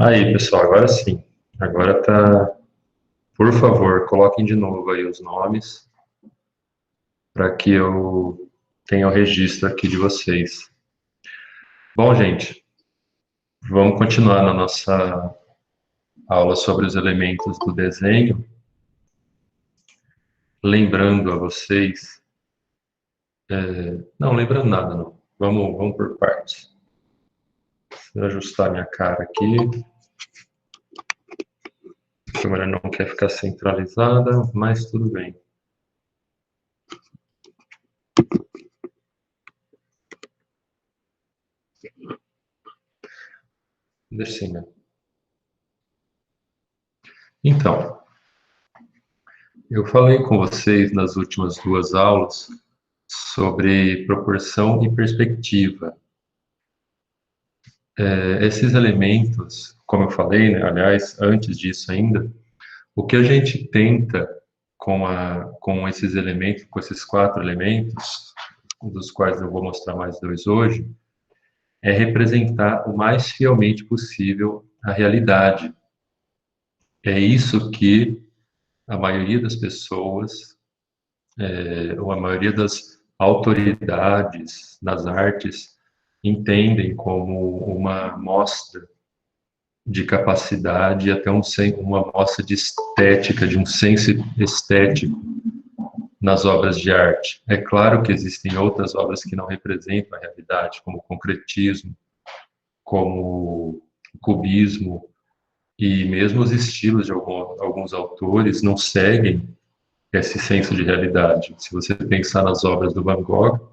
Aí, pessoal, agora sim. Agora tá. Por favor, coloquem de novo aí os nomes para que eu tenha o registro aqui de vocês. Bom, gente, vamos continuar na nossa aula sobre os elementos do desenho. Lembrando a vocês. Não, lembrando nada, não. Vamos por partes. Vou ajustar minha cara aqui. A câmera não quer ficar centralizada, mas tudo bem. Deixa assim, né? Então, eu falei com vocês nas últimas duas aulas sobre proporção e perspectiva. Esses elementos, como eu falei, né, aliás, antes disso ainda, o que a gente tenta com esses elementos, com esses quatro elementos, dos quais eu vou mostrar mais dois hoje, é representar o mais fielmente possível a realidade. É isso que a maioria das pessoas, ou a maioria das autoridades nas artes, entendem como uma mostra de capacidade e até uma mostra de estética, de um senso estético nas obras de arte. É claro que existem outras obras que não representam a realidade, como o concretismo, como o cubismo, e mesmo os estilos de alguns autores não seguem esse senso de realidade. Se você pensar nas obras do Van Gogh,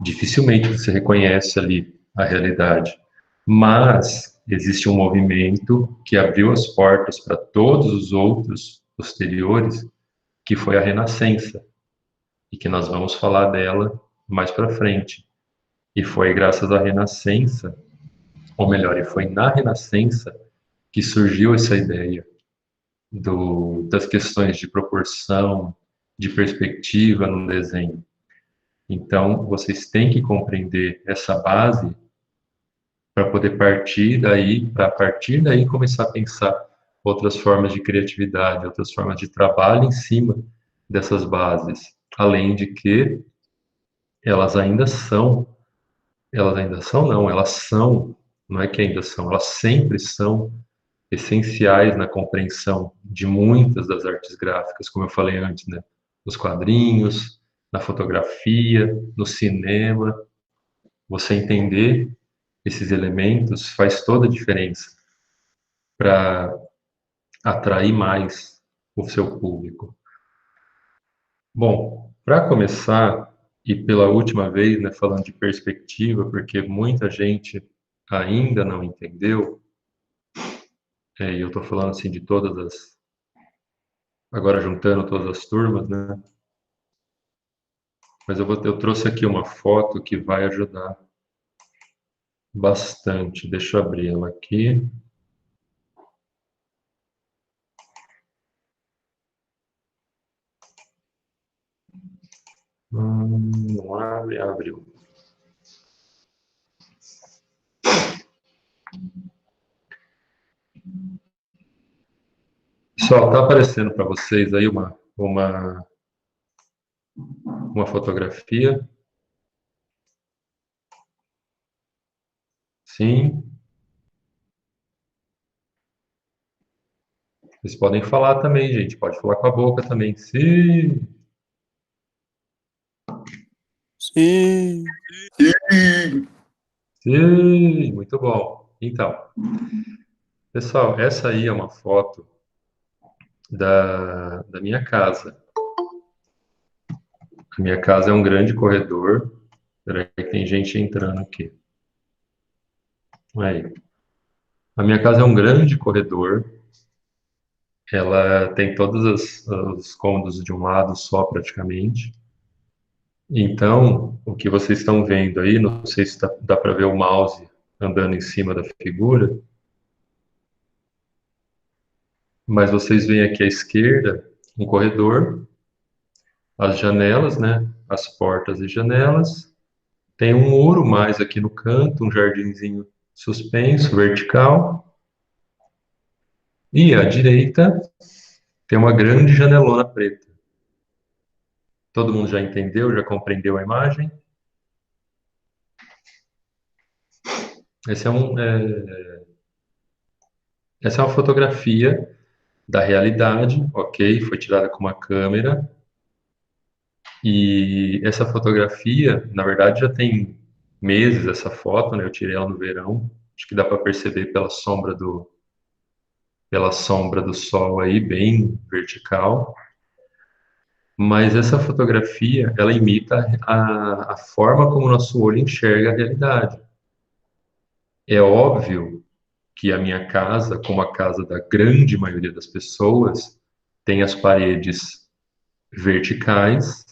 dificilmente você reconhece ali a realidade. Mas existe um movimento que abriu as portas para todos os outros posteriores, que foi a Renascença, e que nós vamos falar dela mais para frente. E foi graças à Renascença, ou melhor, e foi na Renascença que surgiu essa ideia das questões de proporção, de perspectiva no desenho. Então, vocês têm que compreender essa base para poder partir daí começar a pensar outras formas de criatividade, outras formas de trabalho em cima dessas bases, além de que elas ainda são, não, elas são, não é que ainda são, elas sempre são essenciais na compreensão de muitas das artes gráficas, como eu falei antes, né? Nos quadrinhos, na fotografia, no cinema. Você entender esses elementos faz toda a diferença para atrair mais o seu público. Bom, para começar, e pela última vez, né, falando de perspectiva, porque muita gente ainda não entendeu, e eu estou falando assim de todas as. Agora juntando todas as turmas, né? Mas eu trouxe aqui uma foto que vai ajudar bastante. Deixa eu abrir ela aqui. Não abre, abriu. Pessoal, tá aparecendo para vocês aí uma fotografia? Sim. Vocês podem falar também, gente. Pode falar com a boca também. Sim. Sim. Sim. Muito bom. Então, pessoal, essa aí é uma foto da minha casa. A minha casa é um grande corredor. Peraí, que tem gente entrando aqui. Aí. A minha casa é um grande corredor. Ela tem todos os cômodos de um lado só, praticamente. Então, o que vocês estão vendo aí, não sei se dá para ver o mouse andando em cima da figura, mas vocês veem aqui à esquerda um corredor, as janelas, né? As portas e janelas. Tem um muro mais aqui no canto, um jardinzinho suspenso, vertical. E à direita tem uma grande janelona preta. Todo mundo já entendeu, já compreendeu a imagem? Esse é um, essa é uma fotografia da realidade, ok? Foi tirada com uma câmera. E essa fotografia, na verdade, já tem meses essa foto, né? Eu tirei ela no verão. Acho que dá para perceber pela sombra do sol aí, bem vertical. Mas essa fotografia, ela imita a forma como o nosso olho enxerga a realidade. É óbvio que a minha casa, como a casa da grande maioria das pessoas, tem as paredes verticais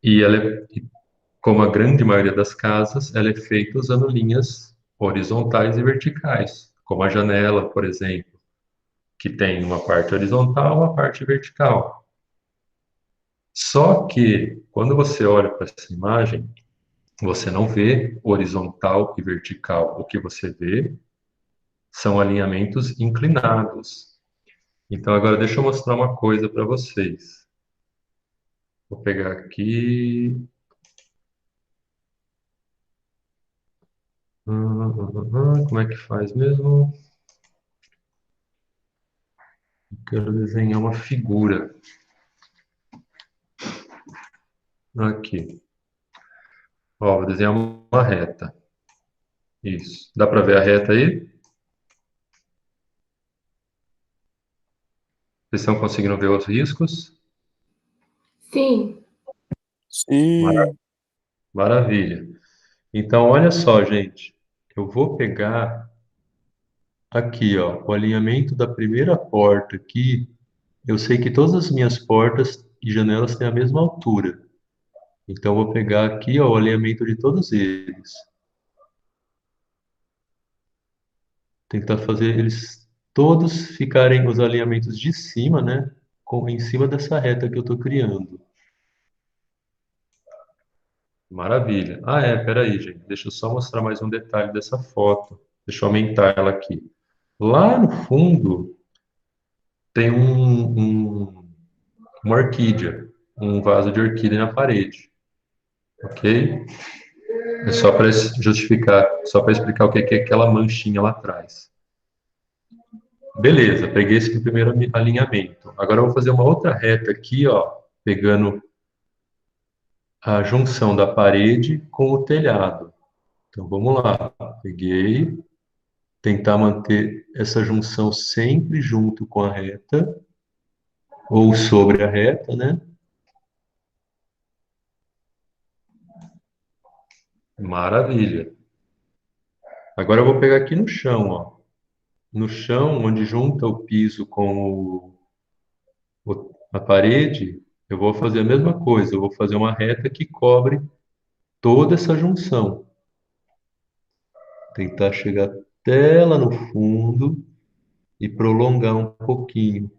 e como a grande maioria das casas, ela é feita usando linhas horizontais e verticais, como a janela, por exemplo, que tem uma parte horizontal e uma parte vertical. Só que, quando você olha para essa imagem, você não vê horizontal e vertical. O que você vê são alinhamentos inclinados. Então, agora deixa eu mostrar uma coisa para vocês. Vou pegar aqui. Como é que faz mesmo? Quero desenhar uma figura. Aqui. Ó, vou desenhar uma reta. Isso. Dá para ver a reta aí? Vocês estão conseguindo ver os riscos? Sim. Sim. Maravilha. Então, olha só, gente. Eu vou pegar aqui, ó, o alinhamento da primeira porta aqui. Eu sei que todas as minhas portas e janelas têm a mesma altura. Então, eu vou pegar aqui, ó, o alinhamento de todos eles. Tentar fazer eles todos ficarem os alinhamentos de cima, né? Em cima dessa reta que eu estou criando. Maravilha. Ah, peraí, gente. Deixa eu só mostrar mais um detalhe dessa foto. Deixa eu aumentar ela aqui. Lá no fundo tem uma orquídea, um vaso de orquídea na parede, ok? É só para justificar, só para explicar o que é aquela manchinha lá atrás. Beleza, peguei esse primeiro alinhamento. Agora eu vou fazer uma outra reta aqui, ó, pegando a junção da parede com o telhado. Então vamos lá. Peguei, tentar manter essa junção sempre junto com a reta, ou sobre a reta, né? Maravilha. Agora eu vou pegar aqui no chão, ó. No chão, onde junta o piso com a parede, eu vou fazer a mesma coisa. Eu vou fazer uma reta que cobre toda essa junção. Tentar chegar até lá no fundo e prolongar um pouquinho.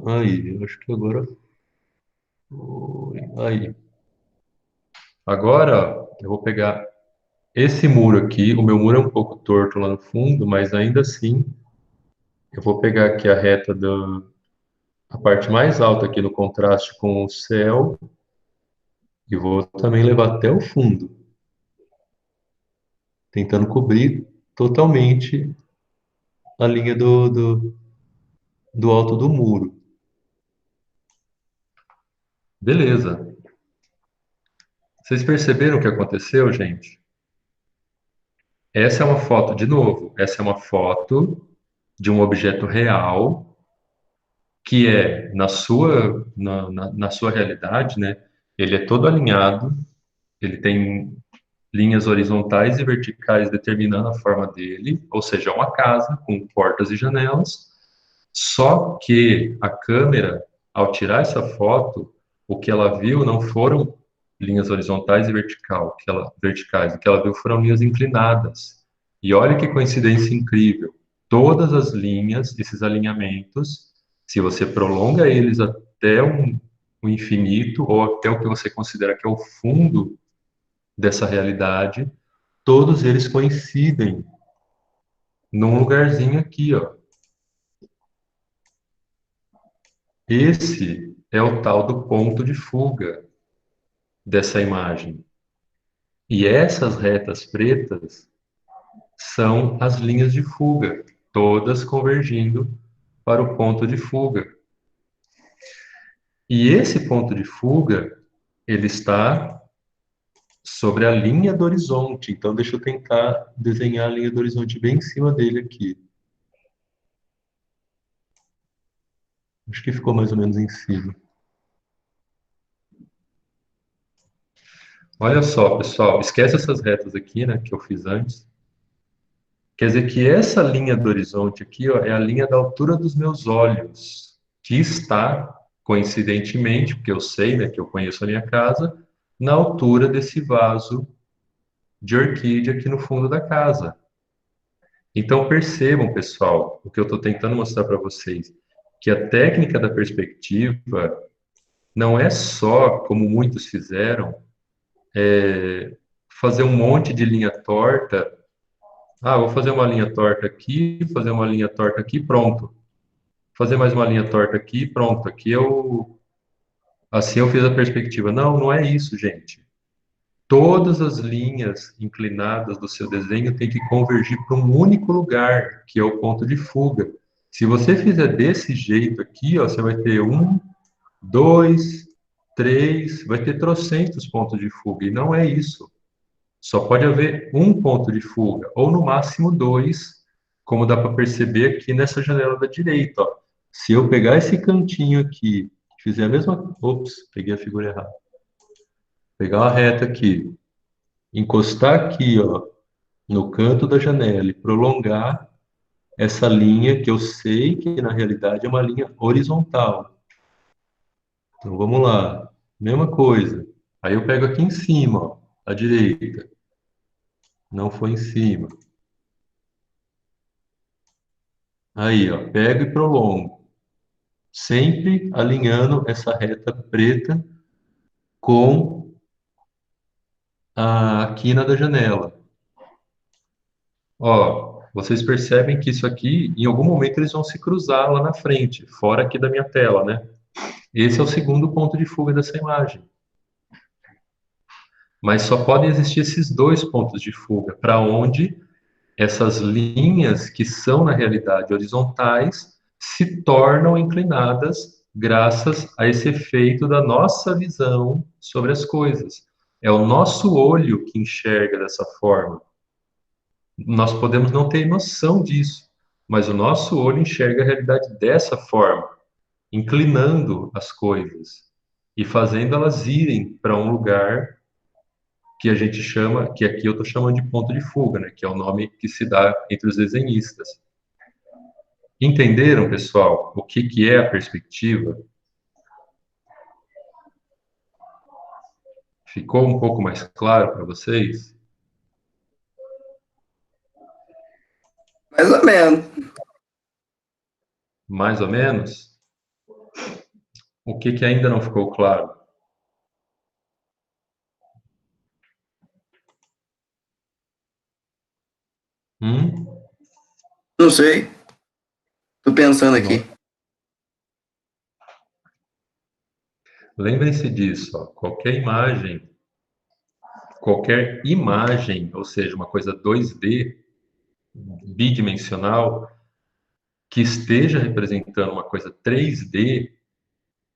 Aí, eu acho que agora foi. Aí. Agora, ó, eu vou pegar esse muro aqui. O meu muro é um pouco torto lá no fundo, mas ainda assim, eu vou pegar aqui a reta a parte mais alta aqui no contraste com o céu e vou também levar até o fundo, tentando cobrir totalmente a linha do alto do muro. Beleza. Vocês perceberam o que aconteceu, gente? Essa é uma foto, de novo, essa é uma foto de um objeto real que é, na sua realidade, né? Ele é todo alinhado, ele tem linhas horizontais e verticais determinando a forma dele, ou seja, é uma casa com portas e janelas. Só que a câmera, ao tirar essa foto, o que ela viu não foram linhas horizontais e verticais, o que ela viu foram linhas inclinadas. E olha que coincidência incrível. Todas as linhas, esses alinhamentos, se você prolonga eles até o infinito, ou até o que você considera que é o fundo dessa realidade, todos eles coincidem num lugarzinho aqui, ó. Esse é o tal do ponto de fuga dessa imagem. E essas retas pretas são as linhas de fuga, todas convergindo para o ponto de fuga. E esse ponto de fuga, ele está sobre a linha do horizonte. Então, deixa eu tentar desenhar a linha do horizonte bem em cima dele aqui. Acho que ficou mais ou menos em cima. Olha só, pessoal, esquece essas retas aqui, né, que eu fiz antes. Quer dizer que essa linha do horizonte aqui, ó, é a linha da altura dos meus olhos, que está, coincidentemente, porque eu sei, né, que eu conheço a minha casa, na altura desse vaso de orquídea aqui no fundo da casa. Então percebam, pessoal, o que eu estou tentando mostrar para vocês, que a técnica da perspectiva não é só, como muitos fizeram, fazer um monte de linha torta. Ah, vou fazer uma linha torta aqui, fazer uma linha torta aqui, pronto. Fazer mais uma linha torta aqui, pronto. Assim eu fiz a perspectiva. Não, não é isso, gente. Todas as linhas inclinadas do seu desenho têm que convergir para um único lugar, que é o ponto de fuga. Se você fizer desse jeito aqui, ó, você vai ter 1, 2, 3, vai ter trocentos pontos de fuga. E não é isso. Só pode haver um ponto de fuga, ou no máximo dois, como dá para perceber aqui nessa janela da direita. Ó. Se eu pegar esse cantinho aqui, fizer a mesma... Ops, peguei a figura errada. Pegar uma reta aqui, encostar aqui, ó, no canto da janela e prolongar essa linha que eu sei que na realidade é uma linha horizontal. Então vamos lá, mesma coisa. Aí eu pego aqui em cima, ó, à direita. Não foi em cima. Aí, ó, pego e prolongo. Sempre alinhando essa reta preta com a quina da janela. Ó, vocês percebem que isso aqui, em algum momento, eles vão se cruzar lá na frente, fora aqui da minha tela, né? Esse é o segundo ponto de fuga dessa imagem. Mas só podem existir esses dois pontos de fuga, para onde essas linhas que são, na realidade, horizontais, se tornam inclinadas graças a esse efeito da nossa visão sobre as coisas. É o nosso olho que enxerga dessa forma. Nós podemos não ter noção disso, mas o nosso olho enxerga a realidade dessa forma, inclinando as coisas e fazendo elas irem para um lugar que a gente chama, que aqui eu estou chamando de ponto de fuga, né? Que é o nome que se dá entre os desenhistas. Entenderam, pessoal, o que é a perspectiva? Ficou um pouco mais claro para vocês? Mais ou menos. Mais ou menos? O que ainda não ficou claro? Não sei. Tô pensando aqui. Lembrem-se disso, ó. Qualquer imagem, ou seja, uma coisa 2D, bidimensional, que esteja representando uma coisa 3D,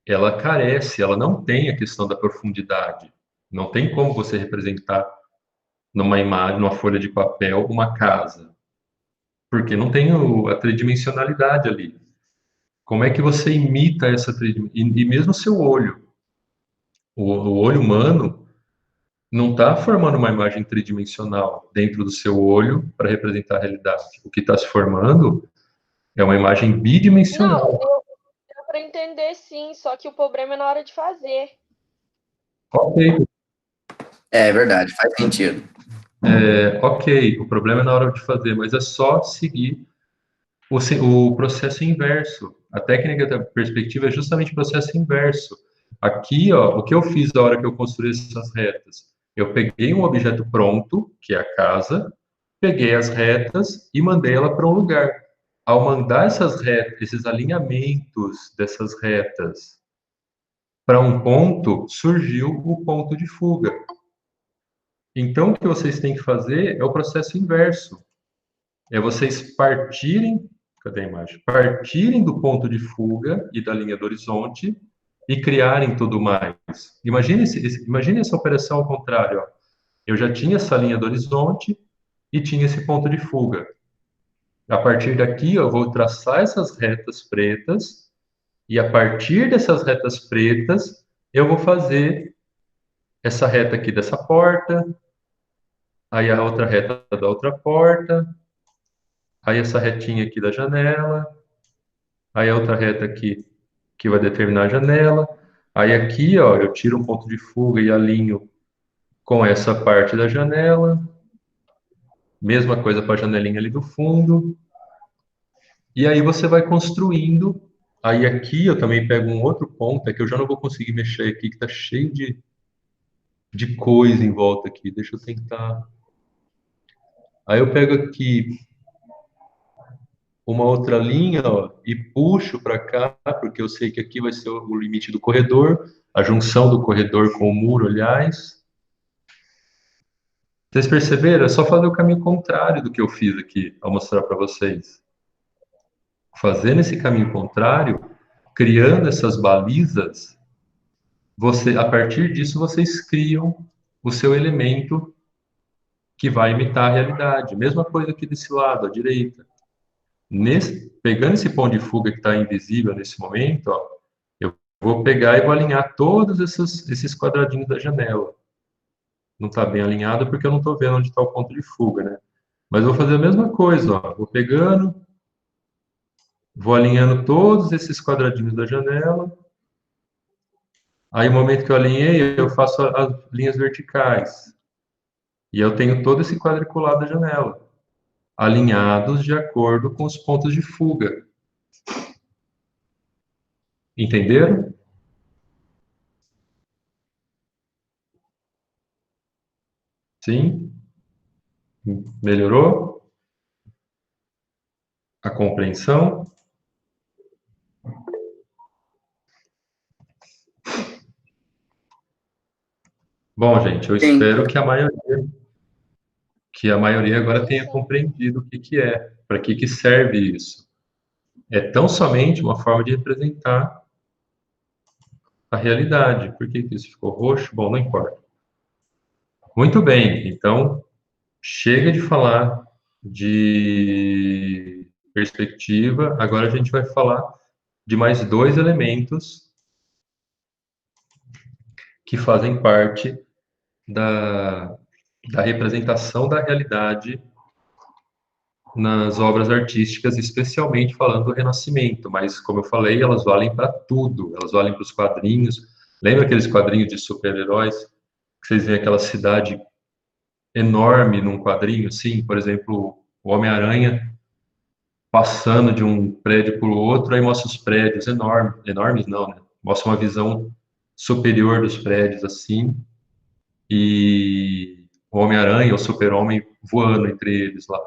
ela carece, ela não tem a questão da profundidade. Não tem como você representar numa imagem, numa folha de papel, uma casa, porque não tem a tridimensionalidade ali. Como é que você imita essa tridimensionalidade? E mesmo o seu olho. O olho humano não está formando uma imagem tridimensional dentro do seu olho para representar a realidade. O que está se formando é uma imagem bidimensional. Não, dá para entender sim, só que o problema é na hora de fazer. Ok. É verdade, faz sentido. Ok, o problema é na hora de fazer, mas é só seguir o processo inverso. A técnica da perspectiva é justamente o processo inverso. Aqui, ó, o que eu fiz na hora que eu construí essas retas? Eu peguei um objeto pronto, que é a casa, peguei as retas e mandei ela para um lugar. Ao mandar essas retas, esses alinhamentos dessas retas para um ponto, surgiu o ponto de fuga. Então, o que vocês têm que fazer é o processo inverso. É vocês partirem, cadê a imagem? Partirem do ponto de fuga e da linha do horizonte e criarem tudo mais. Imagine essa operação ao contrário. Ó. Eu já tinha essa linha do horizonte e tinha esse ponto de fuga. A partir daqui, eu vou traçar essas retas pretas e a partir dessas retas pretas, eu vou fazer essa reta aqui dessa porta, aí a outra reta da outra porta, aí essa retinha aqui da janela, aí a outra reta aqui que vai determinar a janela, aí aqui, ó, eu tiro um ponto de fuga e alinho com essa parte da janela, mesma coisa para a janelinha ali do fundo, e aí você vai construindo. Aí aqui eu também pego um outro ponto, é que eu já não vou conseguir mexer aqui, que tá cheio de coisa em volta aqui. Deixa eu tentar. Aí eu pego aqui uma outra linha, ó, e puxo para cá, porque eu sei que aqui vai ser o limite do corredor, a junção do corredor com o muro, aliás. Vocês perceberam? É só fazer o caminho contrário do que eu fiz aqui, ao mostrar para vocês. Fazendo esse caminho contrário, criando essas balizas, a partir disso, vocês criam o seu elemento que vai imitar a realidade. Mesma coisa aqui desse lado, à direita. Pegando esse ponto de fuga que está invisível nesse momento, ó, eu vou pegar e vou alinhar todos esses quadradinhos da janela. Não está bem alinhado porque eu não estou vendo onde está o ponto de fuga, né? Mas eu vou fazer a mesma coisa, ó. Vou pegando, vou alinhando todos esses quadradinhos da janela. Aí, no momento que eu alinhei, eu faço as linhas verticais. E eu tenho todo esse quadriculado da janela, alinhados de acordo com os pontos de fuga. Entenderam? Sim? Melhorou? A compreensão? Bom, gente, eu Sim. espero que a maioria agora tenha compreendido o que é, para que serve isso. É tão somente uma forma de representar a realidade. Por que isso ficou roxo? Bom, não importa. Muito bem, então chega de falar de perspectiva, agora a gente vai falar de mais dois elementos que fazem parte da representação da realidade nas obras artísticas, especialmente falando do Renascimento, mas, como eu falei, elas valem para tudo, elas valem para os quadrinhos. Lembra aqueles quadrinhos de super-heróis? Que vocês veem aquela cidade enorme num quadrinho, sim, por exemplo, o Homem-Aranha passando de um prédio para o outro, aí mostra os prédios enormes não, né? Mostra uma visão superior dos prédios, assim, e o Homem-Aranha, o Super-Homem voando entre eles lá.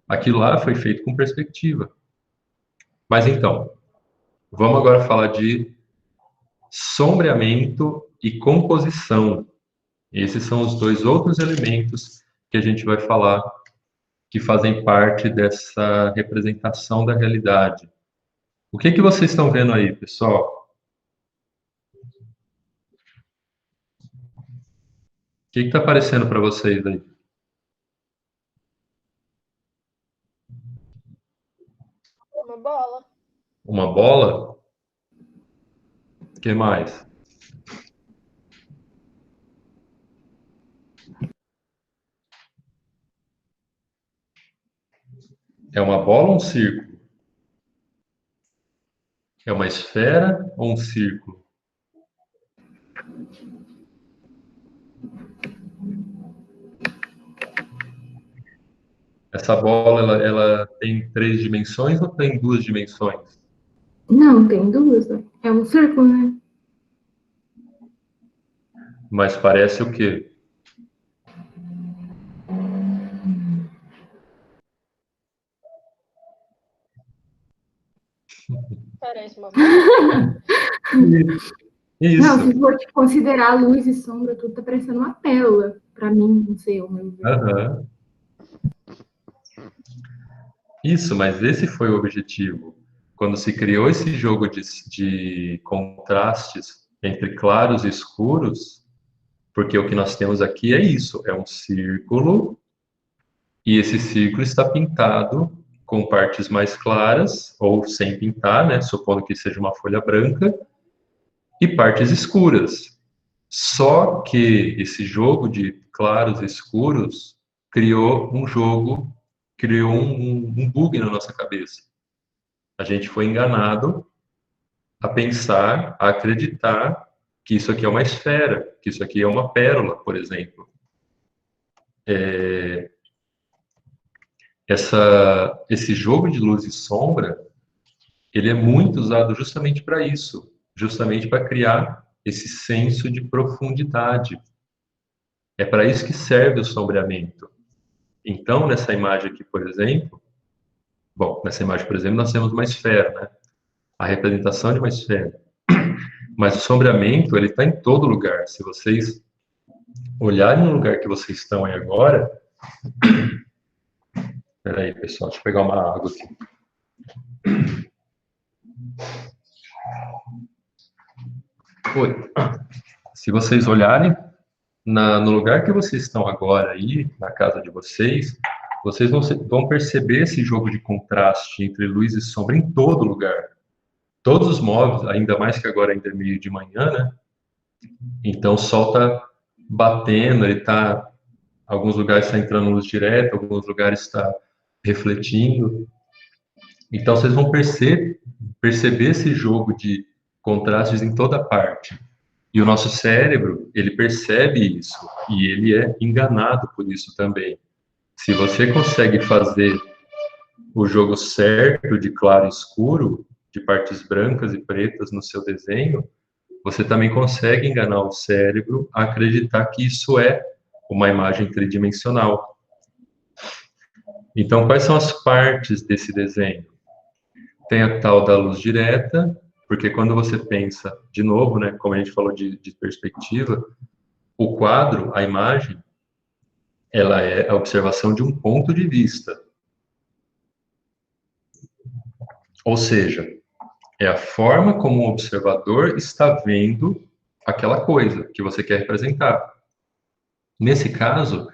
Aquilo lá foi feito com perspectiva. Mas então, vamos agora falar de sombreamento e composição. Esses são os dois outros elementos que a gente vai falar que fazem parte dessa representação da realidade. O que vocês estão vendo aí, pessoal? O que está aparecendo para vocês aí? Uma bola. Uma bola? O que mais? É uma bola ou um círculo? É uma esfera ou um círculo? Essa bola, ela tem 3 dimensões ou tem 2 dimensões? Não, tem duas. Né? É um círculo, né? Mas parece o quê? Isso. Não, se for considerar luz e sombra, tudo tá parecendo uma pérola. Pra mim, não sei, o meu ver. Aham. Isso, mas esse foi o objetivo. Quando se criou esse jogo de contrastes entre claros e escuros, porque o que nós temos aqui é isso, é um círculo, e esse círculo está pintado com partes mais claras, ou sem pintar, né, supondo que seja uma folha branca, e partes escuras. Só que esse jogo de claros e escuros criou um jogo, criou um bug na nossa cabeça. A gente foi enganado a pensar, a acreditar que isso aqui é uma esfera, que isso aqui é uma pérola, por exemplo. Esse jogo de luz e sombra, ele é muito usado justamente para isso, justamente para criar esse senso de profundidade. É para isso que serve o sombreamento. Então, nessa imagem aqui, por exemplo, nós temos uma esfera, né? A representação de uma esfera. Mas o sombreamento, ele está em todo lugar. Se vocês olharem no lugar que vocês estão aí agora... Espera aí, pessoal, deixa eu pegar uma água aqui. Oi. Se vocês olharem no lugar que vocês estão agora aí, na casa de vocês vão perceber esse jogo de contraste entre luz e sombra em todo lugar. Todos os móveis, ainda mais que agora ainda é meio de manhã, né? Então o sol está batendo, alguns lugares está entrando luz direta, alguns lugares está refletindo. Então vocês vão perceber esse jogo de contrastes em toda parte. E o nosso cérebro, ele percebe isso e ele é enganado por isso também. Se você consegue fazer o jogo certo de claro e escuro, de partes brancas e pretas no seu desenho, você também consegue enganar o cérebro a acreditar que isso é uma imagem tridimensional. Então, quais são as partes desse desenho? Tem a tal da luz direta, porque quando você pensa, de novo, né, como a gente falou de perspectiva, o quadro, a imagem, ela é a observação de um ponto de vista. Ou seja, é a forma como o observador está vendo aquela coisa que você quer representar. Nesse caso,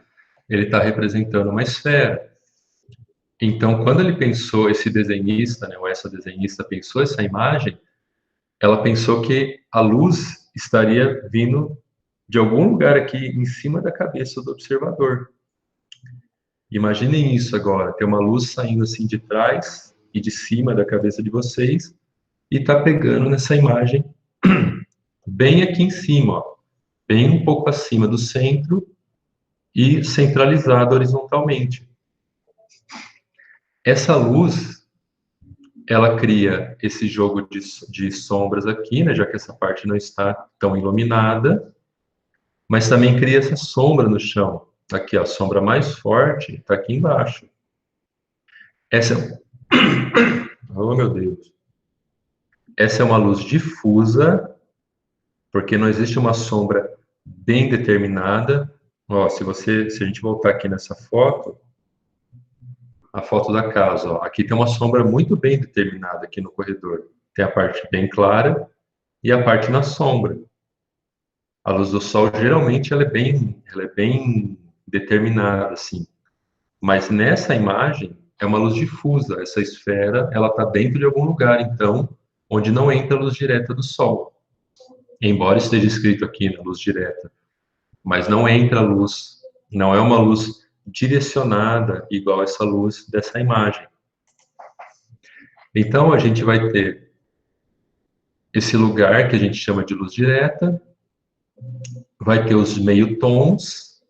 ele está representando uma esfera. Então, quando ele pensou, esse desenhista, né, ou essa desenhista pensou essa imagem, ela pensou que a luz estaria vindo de algum lugar aqui em cima da cabeça do observador. Imaginem isso agora, tem uma luz saindo assim de trás e de cima da cabeça de vocês e está pegando nessa imagem bem aqui em cima, ó, bem um pouco acima do centro e centralizado horizontalmente. Essa luz, ela cria esse jogo de sombras aqui, né, já que essa parte não está tão iluminada, mas também cria essa sombra no chão. Aqui, ó, a sombra mais forte está aqui embaixo. Oh, meu Deus. Essa é uma luz difusa, porque não existe uma sombra bem determinada. Ó, se a gente voltar aqui nessa foto, a foto da casa, ó, aqui tem uma sombra muito bem determinada aqui no corredor. Tem a parte bem clara e a parte na sombra. A luz do sol, geralmente, ela é bem determinada, assim. Mas nessa imagem, é uma luz difusa. Essa esfera, ela está dentro de algum lugar, então, onde não entra a luz direta do sol. Embora esteja escrito aqui na luz direta. Mas não entra a luz, não é uma luz direcionada igual essa luz dessa imagem. Então, a gente vai ter esse lugar que a gente chama de luz direta, vai ter os meio-tons,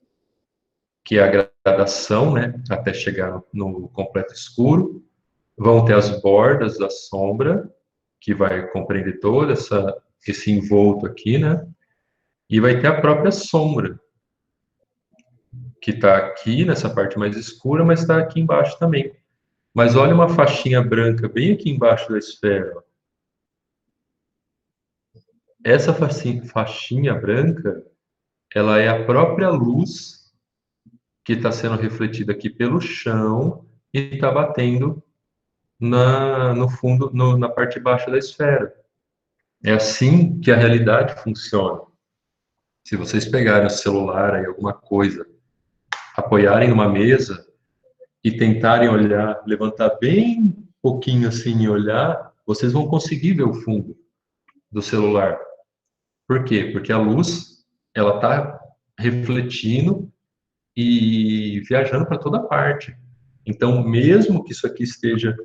que é a gradação, né, até chegar no completo escuro. Vão ter as bordas da sombra, que vai compreender todo esse envolto aqui, né? E vai ter a própria sombra, que está aqui nessa parte mais escura, mas está aqui embaixo também. Mas olha uma faixinha branca bem aqui embaixo da esfera. Essa faixinha branca, ela é a própria luz que está sendo refletida aqui pelo chão e está batendo no fundo, na parte baixa da esfera. É assim que a realidade funciona. Se vocês pegarem o celular aí, alguma coisa, apoiarem numa mesa e tentarem olhar, levantar bem pouquinho assim e olhar, vocês vão conseguir ver o fundo do celular. Por quê? Porque a luz, ela está refletindo e viajando para toda parte. Então, mesmo que isso aqui esteja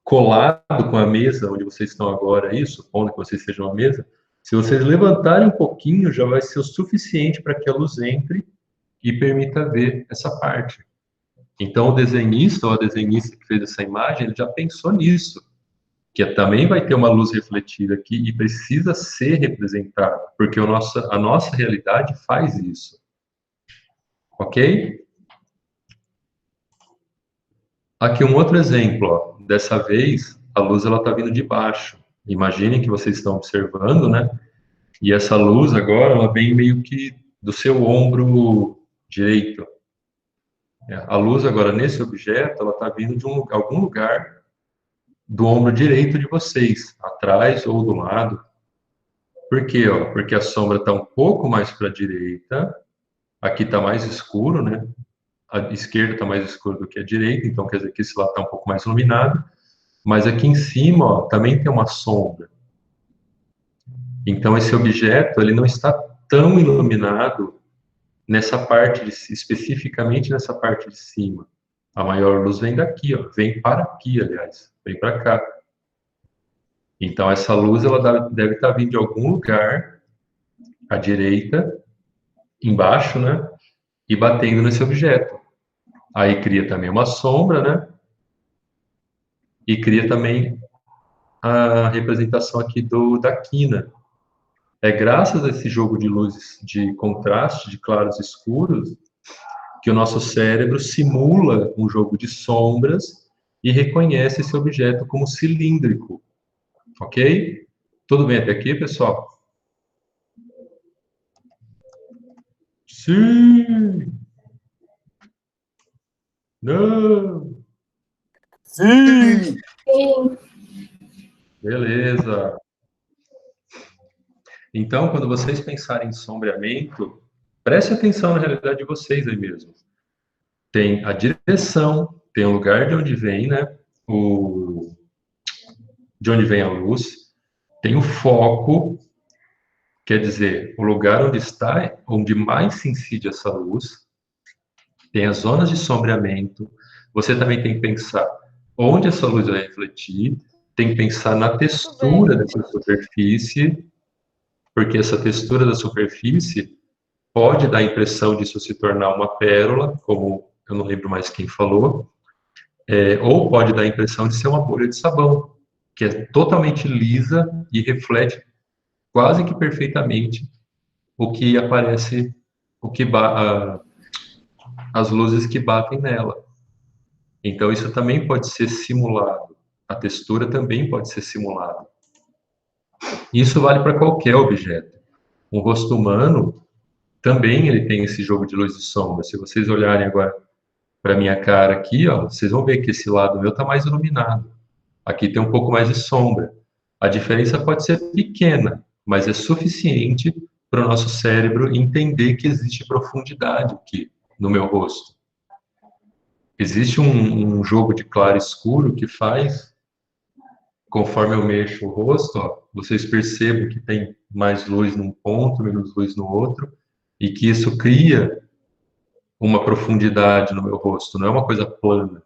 colado com a mesa onde vocês estão agora, aí, supondo que vocês sejam a mesa, se vocês levantarem um pouquinho, já vai ser o suficiente para que a luz entre e permita ver essa parte. Então, o desenhista ou a desenhista que fez essa imagem, ele já pensou nisso, que também vai ter uma luz refletida aqui e precisa ser representada, porque a nossa realidade faz isso. Ok? Aqui um outro exemplo, ó. Dessa vez, a luz ela está vindo de baixo. Imaginem que vocês estão observando, né? E essa luz agora, ela vem meio que do seu ombro direito. A luz agora nesse objeto, ela está vindo de algum lugar do ombro direito de vocês, atrás ou do lado. Por quê? Ó? Porque a sombra está um pouco mais para a direita, aqui está mais escuro, né? A esquerda está mais escura do que a direita, então quer dizer que esse lado está um pouco mais iluminado, mas aqui em cima, ó, também tem uma sombra. Então esse objeto, ele não está tão iluminado nessa parte, especificamente nessa parte de cima. A maior luz vem daqui, ó, vem para aqui, aliás, vem para cá. Então essa luz, ela deve estar vindo de algum lugar, à direita, embaixo, né, e batendo nesse objeto. Aí cria também uma sombra, né? E cria também a representação aqui da quina. É graças a esse jogo de luzes de contraste, de claros e escuros, que o nosso cérebro simula um jogo de sombras e reconhece esse objeto como cilíndrico. Ok? Tudo bem até aqui, pessoal? Sim! Não! Sim! Sim. Beleza. Então, quando vocês pensarem em sombreamento, preste atenção na realidade de vocês aí mesmo. Tem a direção, tem o lugar de onde vem, né? De onde vem a luz, tem o foco, quer dizer, o lugar onde está, onde mais se incide essa luz, tem as zonas de sombreamento. Você também tem que pensar onde essa luz vai refletir, tem que pensar na textura dessa superfície, porque essa textura da superfície pode dar a impressão disso se tornar uma pérola, como eu não lembro mais quem falou, ou pode dar a impressão de ser uma bolha de sabão, que é totalmente lisa e reflete quase que perfeitamente o que aparece, as luzes que batem nela. Então isso também pode ser simulado, a textura também pode ser simulada. Isso vale para qualquer objeto. Um rosto humano também ele tem esse jogo de luz e sombra. Se vocês olharem agora para minha cara aqui, ó, vocês vão ver que esse lado meu está mais iluminado. Aqui tem um pouco mais de sombra. A diferença pode ser pequena, mas é suficiente para o nosso cérebro entender que existe profundidade aqui no meu rosto. Existe um jogo de claro e escuro que faz, conforme eu mexo o rosto, ó, vocês percebem que tem mais luz num ponto, menos luz no outro, e que isso cria uma profundidade no meu rosto, não é uma coisa plana.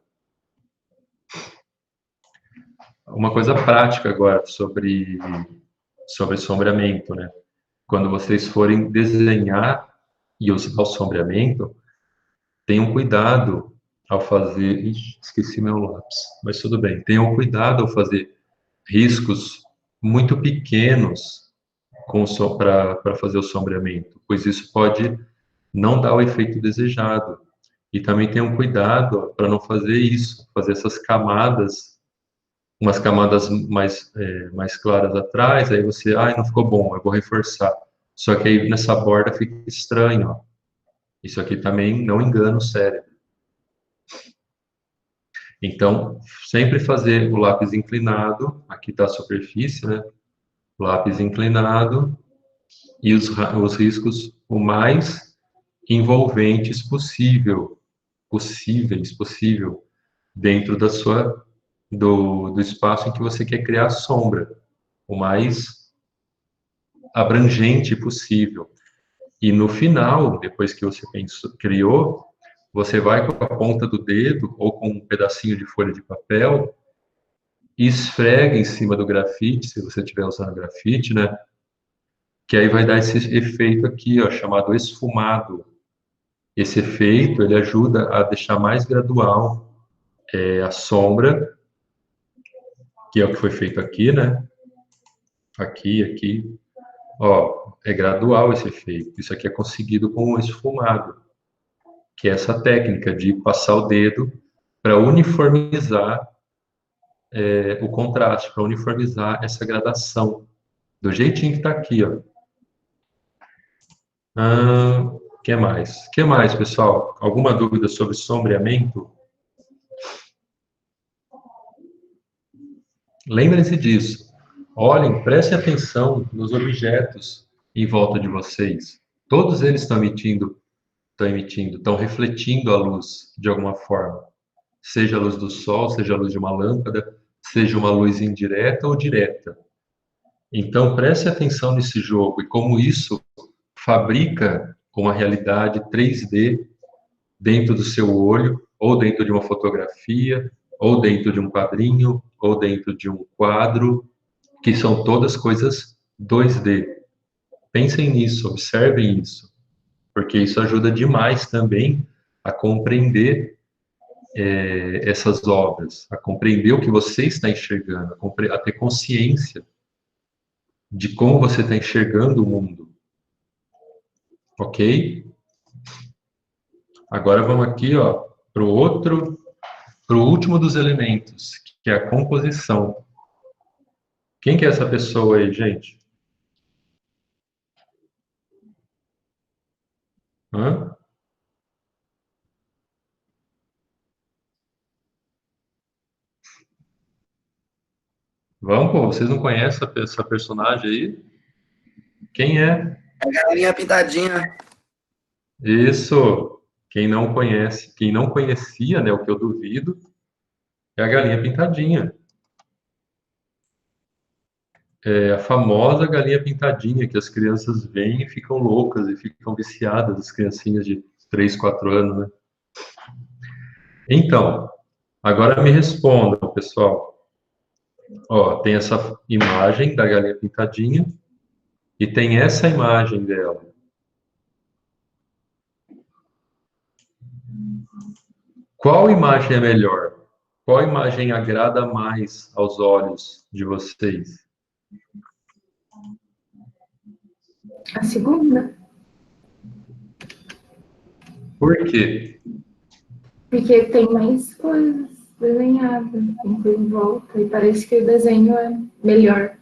Uma coisa prática agora sobre sombreamento, né? Quando vocês forem desenhar e usar o sombreamento, tenham cuidado ao fazer... Ixi, esqueci meu lápis, mas tudo bem. Tenham cuidado ao fazer riscos muito pequenos para fazer o sombreamento, pois isso pode não dar o efeito desejado. E também tenham cuidado para não fazer isso, fazer essas camadas umas camadas mais claras atrás, aí você, não ficou bom, eu vou reforçar. Só que aí nessa borda fica estranho, ó. Isso aqui também não engana o cérebro. Então, sempre fazer o lápis inclinado, aqui está a superfície, né? O lápis inclinado e os riscos o mais envolventes possível, dentro do espaço em que você quer criar a sombra, o mais abrangente possível. E no final, depois que você criou, você vai com a ponta do dedo ou com um pedacinho de folha de papel e esfrega em cima do grafite, se você estiver usando grafite, né? Que aí vai dar esse efeito aqui, ó, chamado esfumado. Esse efeito, ele ajuda a deixar mais gradual a sombra, que é o que foi feito aqui, né? Aqui. Ó, é gradual esse efeito. Isso aqui é conseguido com o esfumado, que é essa técnica de passar o dedo para uniformizar o contraste, para uniformizar essa gradação, do jeitinho que está aqui, ó. Que mais? Que mais, pessoal? Alguma dúvida sobre sombreamento? Lembrem-se disso. Olhem, prestem atenção nos objetos em volta de vocês. Todos eles estão refletindo a luz de alguma forma. Seja a luz do sol, seja a luz de uma lâmpada, seja uma luz indireta ou direta. Então, preste atenção nesse jogo e como isso fabrica uma realidade 3D dentro do seu olho, ou dentro de uma fotografia, ou dentro de um quadrinho, ou dentro de um quadro, que são todas coisas 2D. Pensem nisso, observem isso, porque isso ajuda demais também a compreender essas obras, a compreender o que você está enxergando, a ter consciência de como você está enxergando o mundo. Ok? Agora vamos aqui, ó, para o último dos elementos, que é a composição. Quem que é essa pessoa aí, gente? Hã? Vamos, pô, vocês não conhecem essa personagem aí? Quem é? A galinha pintadinha. Isso. Quem não conhece, quem não conhecia, né, o que eu duvido, é a galinha pintadinha. É a famosa galinha pintadinha, que as crianças veem e ficam loucas e ficam viciadas, as criancinhas de 3, 4 anos, né? Então, agora me respondam, pessoal. Ó, tem essa imagem da galinha pintadinha e tem essa imagem dela. Qual imagem é melhor? Qual imagem agrada mais aos olhos de vocês? A segunda? Por quê? Porque tem mais coisas desenhadas, tem coisa em volta, e parece que o desenho é melhor.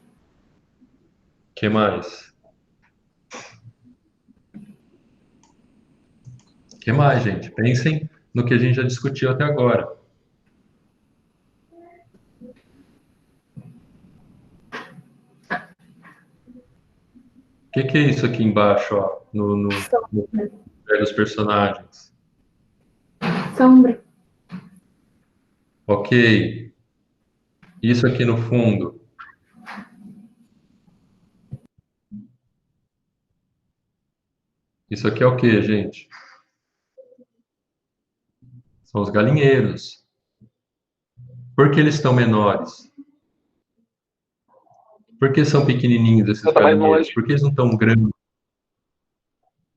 O que mais? O que mais, gente? Pensem no que a gente já discutiu até agora. O que é isso aqui embaixo, ó, no pé dos personagens? Sombra. Ok. Isso aqui no fundo. Isso aqui é o que, gente? São os galinheiros. Por que eles estão menores? Por que são pequenininhos esses galinheiros? Por que eles não estão grandes?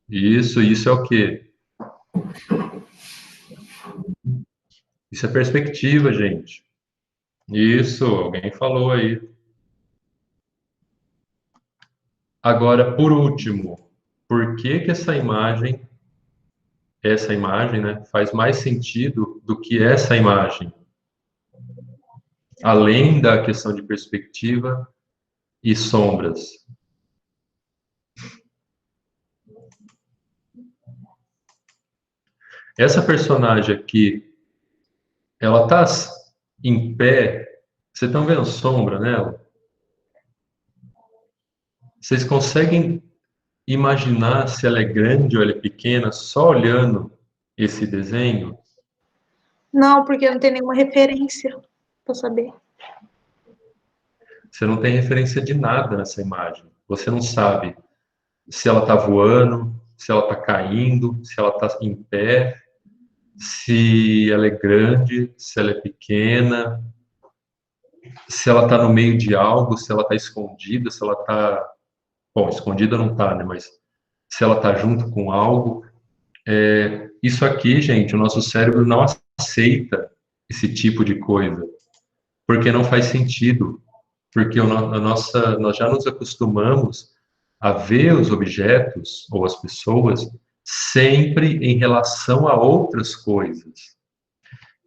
Isso é o quê? Isso é perspectiva, gente. Isso, alguém falou aí. Agora, por último, por que essa imagem, né, faz mais sentido do que essa imagem? além da questão de perspectiva e sombras. Essa personagem aqui, ela tá em pé. Vocês estão vendo sombra nela? Vocês conseguem imaginar se ela é grande ou ela é pequena só olhando esse desenho? Não, porque não tem nenhuma referência para saber. Você não tem referência de nada nessa imagem. Você não sabe se ela está voando, se ela está caindo, se ela está em pé, se ela é grande, se ela é pequena, se ela está no meio de algo, se ela está escondida, se ela está... Bom, escondida não está, né? Mas se ela está junto com algo. Isso aqui, gente, o nosso cérebro não aceita esse tipo de coisa, porque não faz sentido, porque nós já nos acostumamos a ver os objetos ou as pessoas sempre em relação a outras coisas.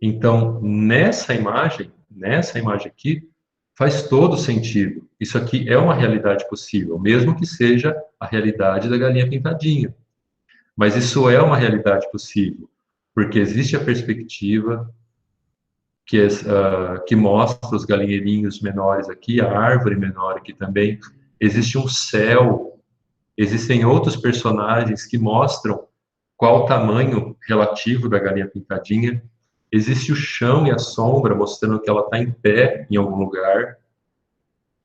Então, nessa imagem aqui, faz todo sentido. Isso aqui é uma realidade possível, mesmo que seja a realidade da galinha pintadinha. Mas isso é uma realidade possível, porque existe a perspectiva que mostra os galinheirinhos menores aqui, a árvore menor aqui também. Existe um céu, existem outros personagens que mostram qual o tamanho relativo da galinha pintadinha. Existe o chão e a sombra, mostrando que ela está em pé em algum lugar.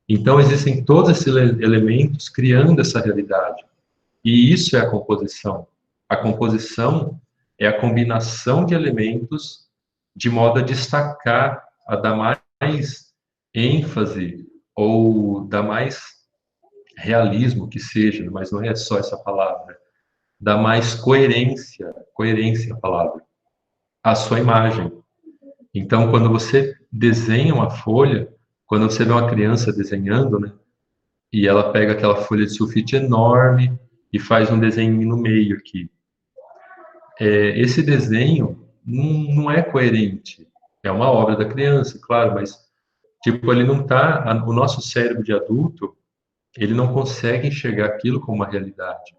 Então, existem todos esses elementos criando essa realidade. E isso é a composição. A composição é a combinação de elementos de modo a destacar, a dar mais ênfase ou dar mais realismo que seja, mas não é só essa palavra, dar mais coerência a palavra, à sua imagem. Então, quando você desenha uma folha, quando você vê uma criança desenhando, né, e ela pega aquela folha de sulfite enorme e faz um desenho no meio aqui. Esse desenho não é coerente. É uma obra da criança, claro, mas tipo, ele não tá, o nosso cérebro de adulto, ele não consegue enxergar aquilo como uma realidade.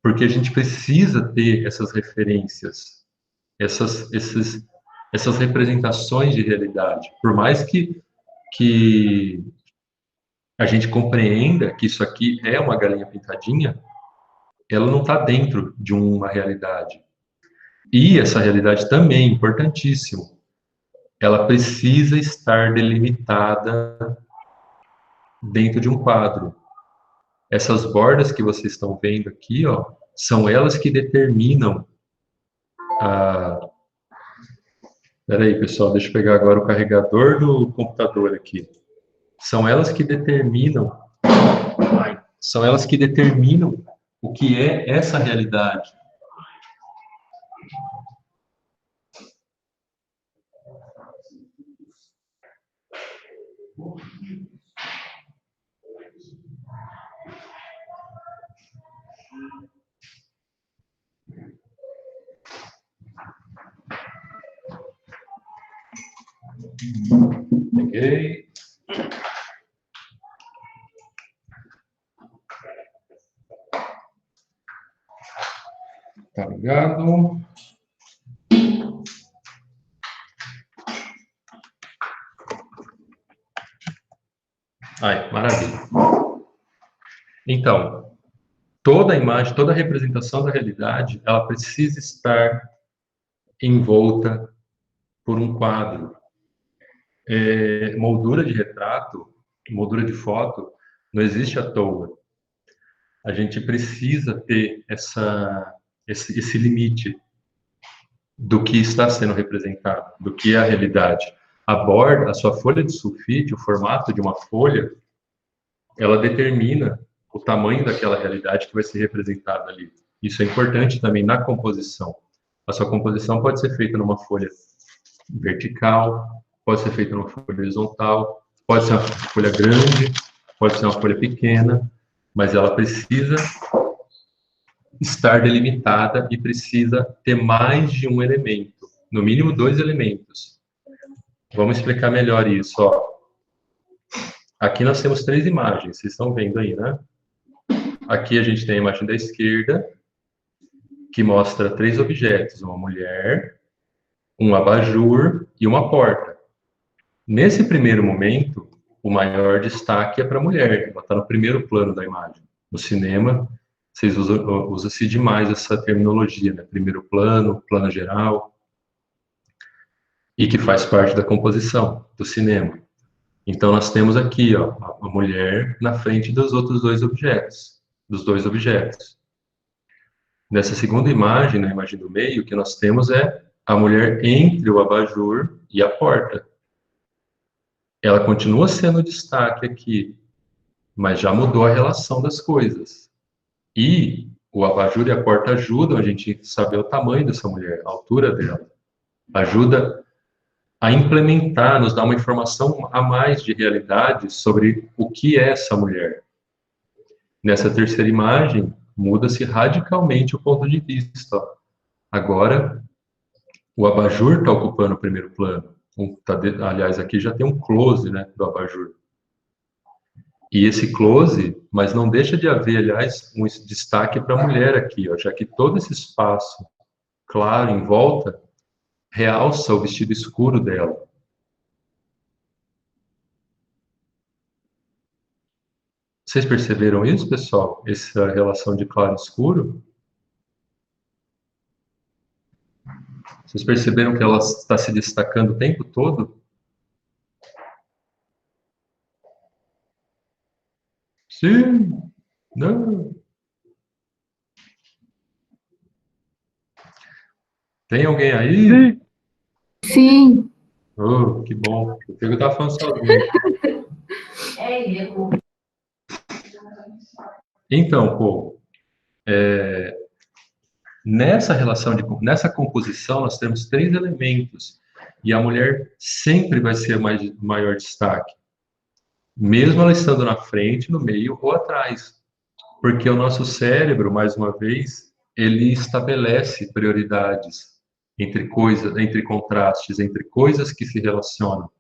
Porque a gente precisa ter essas referências, essas representações de realidade. Por mais que a gente compreenda que isso aqui é uma galinha pintadinha, ela não está dentro de uma realidade. E essa realidade também, importantíssimo, ela precisa estar delimitada dentro de um quadro. Essas bordas que vocês estão vendo aqui, ó, são elas que determinam a... Peraí, pessoal, deixa eu pegar agora o carregador do computador aqui. São elas que determinam o que é essa realidade. Peguei. Tá ligado? Ai, maravilha. Então, toda imagem, toda representação da realidade, ela precisa estar envolta por um quadro. Moldura de retrato, moldura de foto, não existe à toa. A gente precisa ter esse limite do que está sendo representado, do que é a realidade. A borda, a sua folha de sulfite, o formato de uma folha, ela determina o tamanho daquela realidade que vai ser representada ali. Isso é importante também na composição. A sua composição pode ser feita numa folha vertical, pode ser feita numa folha horizontal, pode ser uma folha grande, pode ser uma folha pequena, mas ela precisa estar delimitada e precisa ter mais de um elemento, no mínimo 2 elementos. Vamos explicar melhor isso, ó. Aqui nós temos 3 imagens, vocês estão vendo aí, né? Aqui a gente tem a imagem da esquerda, que mostra 3 objetos, uma mulher, um abajur e uma porta. Nesse primeiro momento, o maior destaque é para a mulher, ela está no primeiro plano da imagem. No cinema, vocês usam-se demais essa terminologia, né? Primeiro plano, plano geral, e que faz parte da composição do cinema. Então, nós temos aqui, ó, a mulher na frente dos outros 2 objetos, dos 2 objetos. Nessa segunda imagem, na imagem do meio, o que nós temos é a mulher entre o abajur e a porta. Ela continua sendo destaque aqui, mas já mudou a relação das coisas. E o abajur e a porta ajudam a gente a saber o tamanho dessa mulher, a altura dela. Ajuda a implementar, nos dá uma informação a mais de realidade sobre o que é essa mulher. Nessa terceira imagem, muda-se radicalmente o ponto de vista. Agora, o abajur está ocupando o primeiro plano. Aliás, aqui já tem um close, né, do abajur. E esse close, mas não deixa de haver, aliás, um destaque para a mulher aqui, ó, já que todo esse espaço claro em volta realça o vestido escuro dela. Vocês perceberam isso, pessoal? Essa relação de claro e escuro? Vocês perceberam que ela está se destacando o tempo todo? Sim. Não. Tem alguém aí? Sim. Oh, que bom. Eu tenho que estar falando sozinho. Então, pô, nessa relação, nessa composição, nós temos 3 elementos. E a mulher sempre vai ser maior destaque. Mesmo ela estando na frente, no meio ou atrás. Porque o nosso cérebro, mais uma vez, ele estabelece prioridades entre coisas, entre contrastes, entre coisas que se relacionam.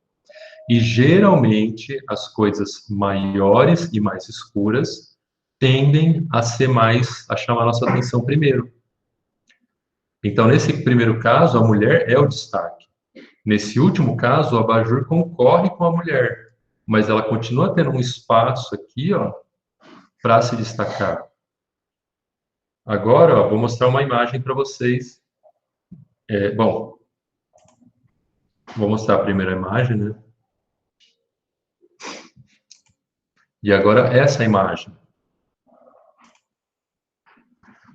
E geralmente as coisas maiores e mais escuras tendem a chamar nossa atenção primeiro. Então, nesse primeiro caso, a mulher é o destaque. Nesse último caso, o abajur concorre com a mulher, mas ela continua tendo um espaço aqui, ó, para se destacar. Agora, ó, vou mostrar uma imagem para vocês. Bom, vou mostrar a primeira imagem, né? E agora essa imagem.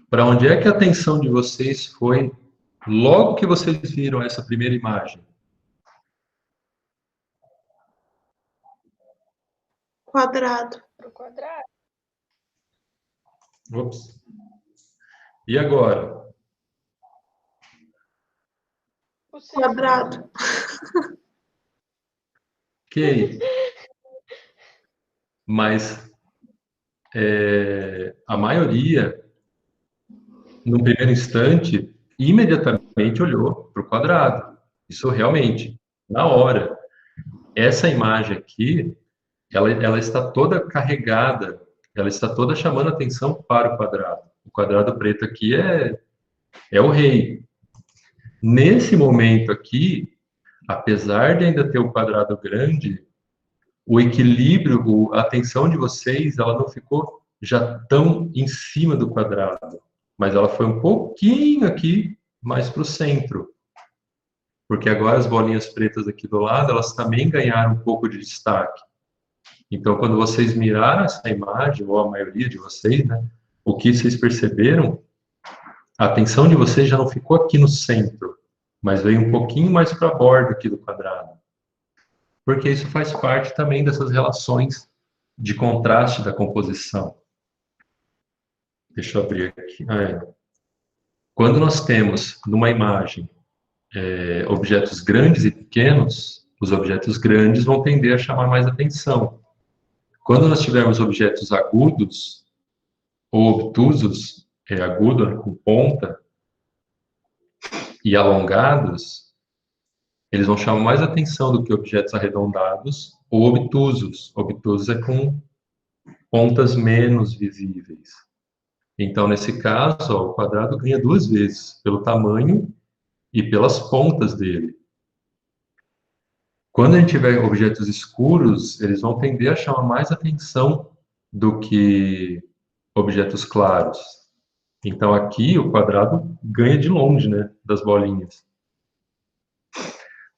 Para onde é que a atenção de vocês foi logo que vocês viram essa primeira imagem? Quadrado. Pro quadrado. Ops. E agora? O círculo. Quadrado. Ok. Mas a maioria, no primeiro instante, imediatamente olhou para o quadrado. Isso realmente, na hora. Essa imagem aqui, ela está toda carregada, ela está toda chamando atenção para o quadrado. O quadrado preto aqui é o rei. Nesse momento aqui, apesar de ainda ter o quadrado grande, o equilíbrio, a atenção de vocês, ela não ficou já tão em cima do quadrado, mas ela foi um pouquinho aqui mais para o centro. Porque agora as bolinhas pretas aqui do lado, elas também ganharam um pouco de destaque. Então, quando vocês miraram essa imagem, ou a maioria de vocês, né, o que vocês perceberam, a atenção de vocês já não ficou aqui no centro, mas veio um pouquinho mais para a borda aqui do quadrado. Porque isso faz parte também dessas relações de contraste da composição. Deixa eu abrir aqui. Quando nós temos numa imagem objetos grandes e pequenos, os objetos grandes vão tender a chamar mais atenção. Quando nós tivermos objetos agudos ou obtusos, agudo com ponta, e alongados, eles vão chamar mais atenção do que objetos arredondados ou obtusos. Obtusos é com pontas menos visíveis. Então, nesse caso, ó, o quadrado ganha 2 vezes, pelo tamanho e pelas pontas dele. Quando a gente tiver objetos escuros, eles vão tender a chamar mais atenção do que objetos claros. Então, aqui, o quadrado ganha de longe, né, das bolinhas.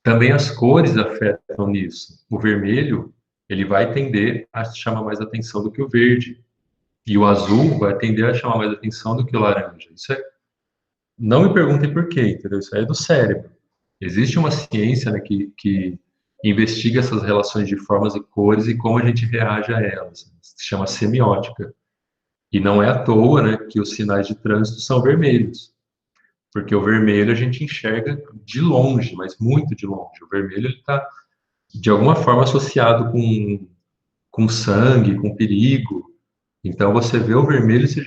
Também as cores afetam nisso. O vermelho, ele vai tender a chamar mais atenção do que o verde. E o azul vai tender a chamar mais atenção do que o laranja. Isso é... Não me perguntem por quê, entendeu? Isso aí é do cérebro. Existe uma ciência, né, que investiga essas relações de formas e cores e como a gente reage a elas. Se chama semiótica. E não é à toa, né, que os sinais de trânsito são vermelhos. Porque o vermelho a gente enxerga de longe, mas muito de longe. O vermelho está, de alguma forma, associado com sangue, com perigo. Então, você vê o vermelho, você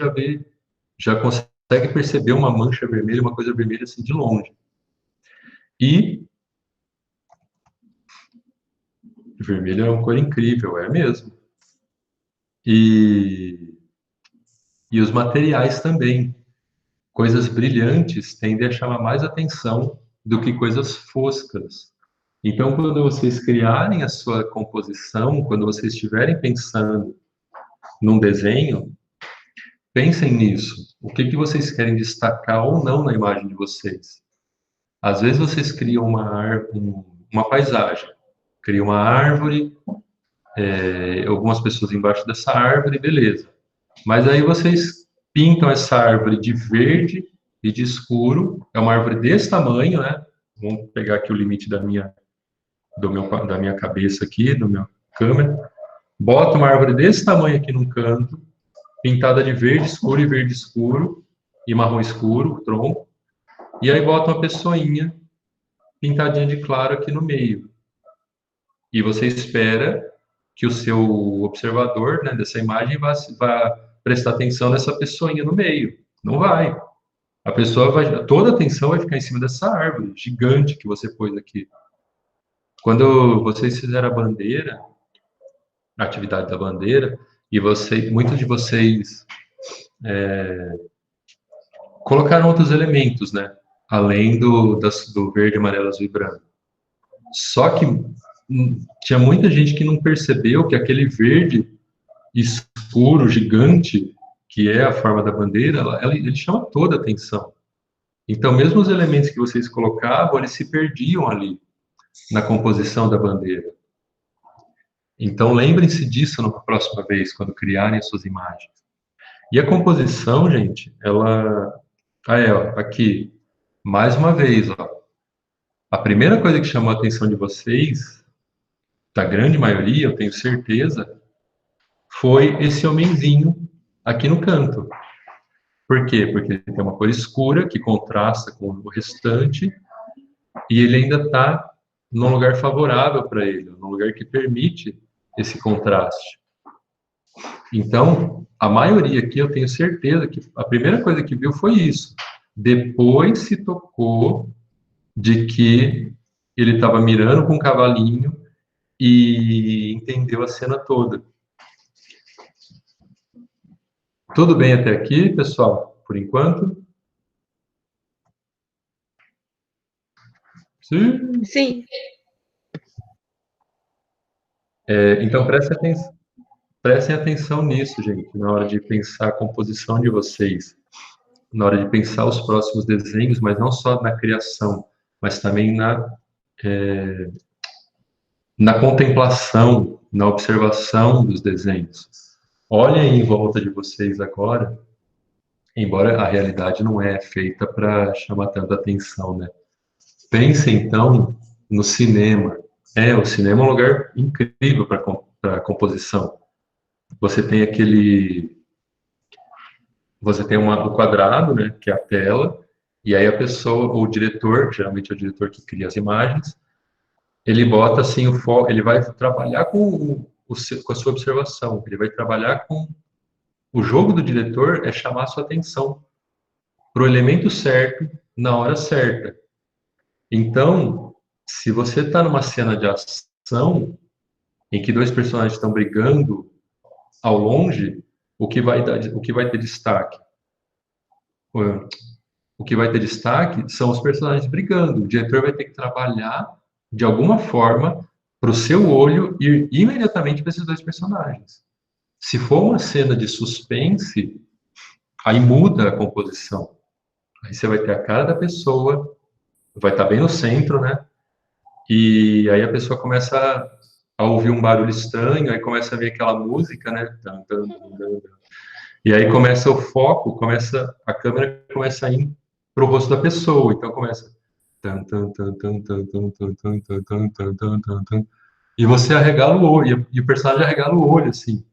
já consegue perceber uma mancha vermelha, uma coisa vermelha assim de longe. E o vermelho é uma cor incrível, é mesmo. E os materiais também. Coisas brilhantes tendem a chamar mais atenção do que coisas foscas. Então, quando vocês criarem a sua composição, quando vocês estiverem pensando num desenho, pensem nisso. O que vocês querem destacar ou não na imagem de vocês? Às vezes vocês criam uma paisagem, criam uma árvore, algumas pessoas embaixo dessa árvore, beleza. Mas aí vocês pintam essa árvore de verde e de escuro, é uma árvore desse tamanho, né? Vamos pegar aqui o limite da minha cabeça aqui, da minha câmera. Bota uma árvore desse tamanho aqui num canto, pintada de verde escuro e marrom escuro, o tronco. E aí bota uma pessoinha pintadinha de claro aqui no meio. E você espera que o seu observador, né, dessa imagem vá prestar atenção nessa pessoinha no meio. Não vai. Toda a atenção vai ficar em cima dessa árvore gigante que você pôs aqui. Quando vocês fizeram a bandeira, a atividade da bandeira, e muitos de vocês colocaram outros elementos, né? Além do verde, amarelo, azul e branco. Só que tinha muita gente que não percebeu que aquele verde escuro, gigante, que é a forma da bandeira, ele chama toda a atenção. Então, mesmo os elementos que vocês colocavam, eles se perdiam ali, na composição da bandeira. Então, lembrem-se disso na próxima vez, quando criarem as suas imagens. E a composição, gente, ela... aqui, mais uma vez, ó. A primeira coisa que chamou a atenção de vocês, da grande maioria, eu tenho certeza, foi esse homenzinho aqui no canto. Por quê? Porque ele tem uma cor escura que contrasta com o restante e ele ainda está num lugar favorável para ele, num lugar que permite esse contraste. Então, a maioria aqui, eu tenho certeza que a primeira coisa que viu foi isso. Depois se tocou de que ele estava mirando com um cavalinho e entendeu a cena toda. Tudo bem até aqui, pessoal? Por enquanto? Sim? Sim. Então, prestem atenção nisso, gente, na hora de pensar a composição de vocês, na hora de pensar os próximos desenhos, mas não só na criação, mas também na contemplação, na observação dos desenhos. Olhem em volta de vocês agora, embora a realidade não é feita para chamar tanta atenção, né? Pensem, então, no cinema. O cinema é um lugar incrível para composição. Você tem o quadrado, né, que é a tela, e aí a pessoa, o diretor, geralmente é o diretor que cria as imagens, ele bota assim o foco, ele vai trabalhar com a sua observação, ele vai trabalhar com o jogo do diretor é chamar a sua atenção para o elemento certo na hora certa. Então, Se você está numa cena de ação em que dois personagens estão brigando ao longe, o que vai ter destaque? O que vai ter destaque são os personagens brigando. O diretor vai ter que trabalhar de alguma forma para o seu olho ir imediatamente para esses dois personagens. Se for uma cena de suspense, aí muda a composição. Aí você vai ter a cara da pessoa, vai estar bem no centro, né? E aí a pessoa começa a ouvir um barulho estranho, aí começa a ver aquela música, né? E aí começa o foco, a câmera começa a ir para o rosto da pessoa, então começa e você arregala o olho, e o personagem arregala o olho, assim,